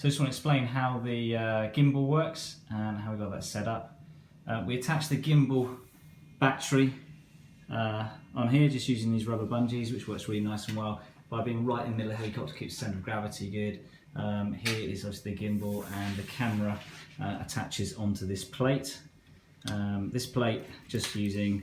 So I just want to explain how the gimbal works and how we got that set up. We attach the gimbal battery on here just using these rubber bungees, which works really nice and well by being right in the middle of the helicopter, keeps the centre of gravity good. Here is obviously the gimbal, and the camera attaches onto this plate. This plate, just using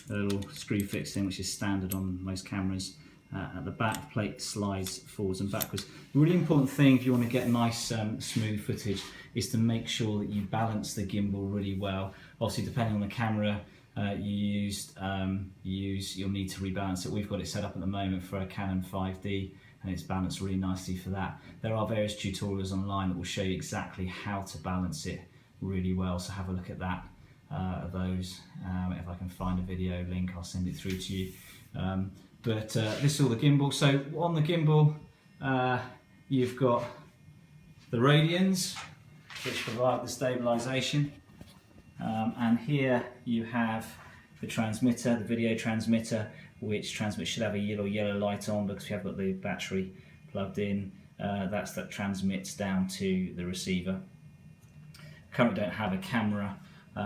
a little screw fixing which is standard on most cameras. At the back, the plate slides forwards and backwards. The really important thing if you want to get nice smooth footage is to make sure that you balance the gimbal really well. Obviously, depending on the camera you use, you'll need to rebalance it. We've got it set up at the moment for a Canon 5D, and it's balanced really nicely for that. There are various tutorials online that will show you exactly how to balance it really well, so have a look at that. Those. If I can find a video link, I'll send it through to you. But this is all the gimbal. So on the gimbal, you've got the radians, which provide the stabilisation, and here you have the transmitter, the video transmitter, which should have a yellow light on because we have got the battery plugged in. That transmits down to the receiver. Currently don't have a camera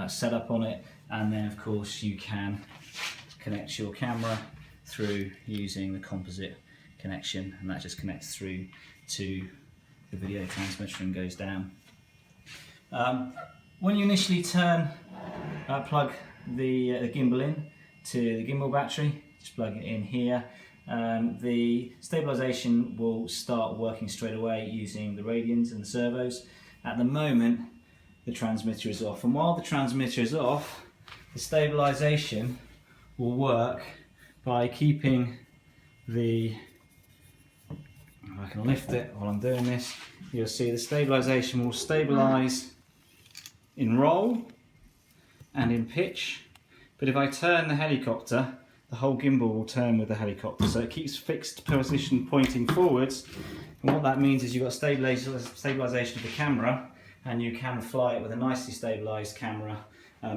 set up on it, and then of course you can connect your camera through using the composite connection, and that just connects through to the video transmitter and goes down. When you initially plug the gimbal in to the gimbal battery, just plug it in here, the stabilisation will start working straight away using the radians and the servos. At the moment the transmitter is off, and while the transmitter is off, the stabilisation will work by keeping the, if I can lift it while I'm doing this, you'll see the stabilisation will stabilise in roll and in pitch, but if I turn the helicopter, the whole gimbal will turn with the helicopter, so it keeps fixed position pointing forwards, and what that means is you've got stabilisation of the camera, and you can fly it with a nicely stabilised camera,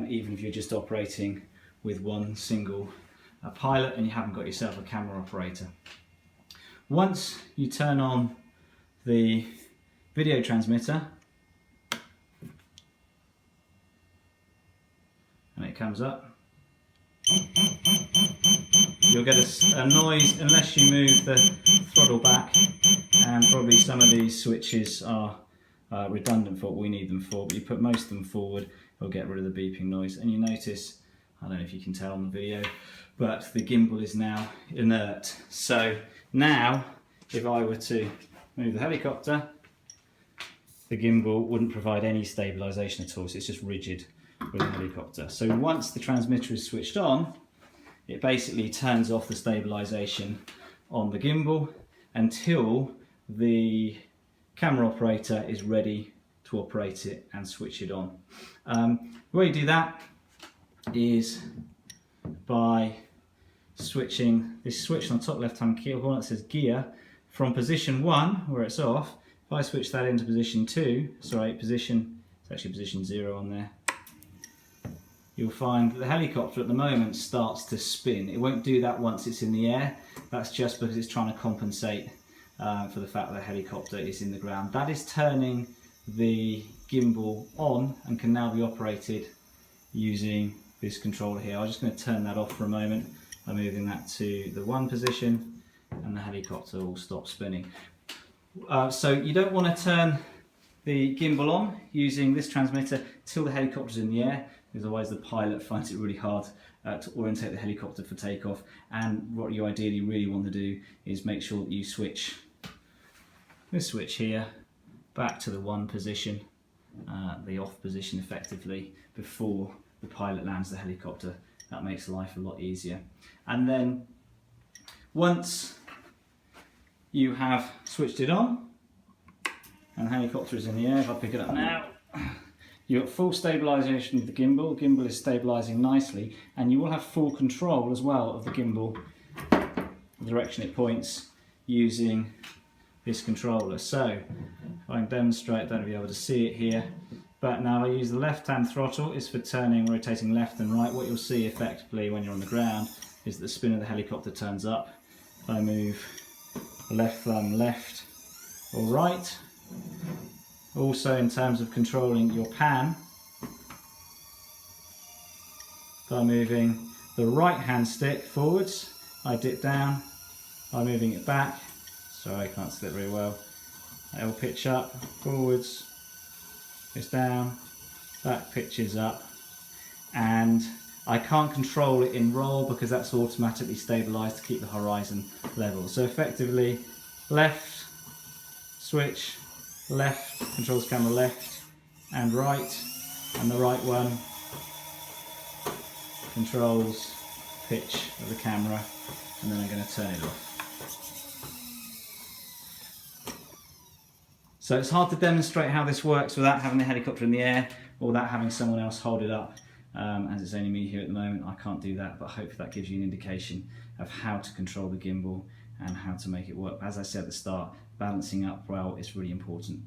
even if you're just operating with one single pilot and you haven't got yourself a camera operator. Once you turn on the video transmitter and it comes up, you'll get a noise unless you move the throttle back, and probably some of these switches are redundant for what we need them for, but you put most of them forward, it'll get rid of the beeping noise. And you notice, I don't know if you can tell on the video, but the gimbal is now inert. So now, if I were to move the helicopter, the gimbal wouldn't provide any stabilisation at all, so it's just rigid with the helicopter. So once the transmitter is switched on, it basically turns off the stabilisation on the gimbal until the camera operator is ready to operate it and switch it on. The way you do that is by switching this switch on the top left hand corner that says gear from position 1 where it's off. If I switch that into position 2, it's actually position 0 on there, you'll find that the helicopter at the moment starts to spin. It won't do that once it's in the air, that's just because it's trying to compensate for the fact that the helicopter is in the ground. That is turning the gimbal on and can now be operated using this controller here. I'm just going to turn that off for a moment by moving that to the 1 position, and the helicopter will stop spinning. So you don't want to turn the gimbal on using this transmitter till the helicopter's in the air, because otherwise the pilot finds it really hard to orientate the helicopter for takeoff. And what you ideally really want to do is make sure that you switch this switch here back to the 1 position, the off position effectively, before the pilot lands the helicopter. That makes life a lot easier. And then once you have switched it on and the helicopter is in the air, if I pick it up now, you've got full stabilisation of the gimbal. The gimbal is stabilising nicely, and you will have full control as well of the gimbal, the direction it points, using this controller. So if I can demonstrate, don't be able to see it here, but now I use the left hand throttle is for turning, rotating left and right. What you'll see effectively when you're on the ground is that the spin of the helicopter turns up. If I move the left thumb left or right, Also in terms of controlling your pan, by moving the right hand stick forwards, I dip down, by moving it back, sorry I can't see it very well, it will pitch up, forwards, goes down, back pitches up, and I can't control it in roll because that's automatically stabilised to keep the horizon level. So effectively, left, switch, left, controls camera left and right, and the right one controls pitch of the camera, and then I'm going to turn it off. So it's hard to demonstrate how this works without having the helicopter in the air or without having someone else hold it up. As it's only me here at the moment, I can't do that, but hopefully that gives you an indication of how to control the gimbal and how to make it work. As I said at the start, balancing up well is really important.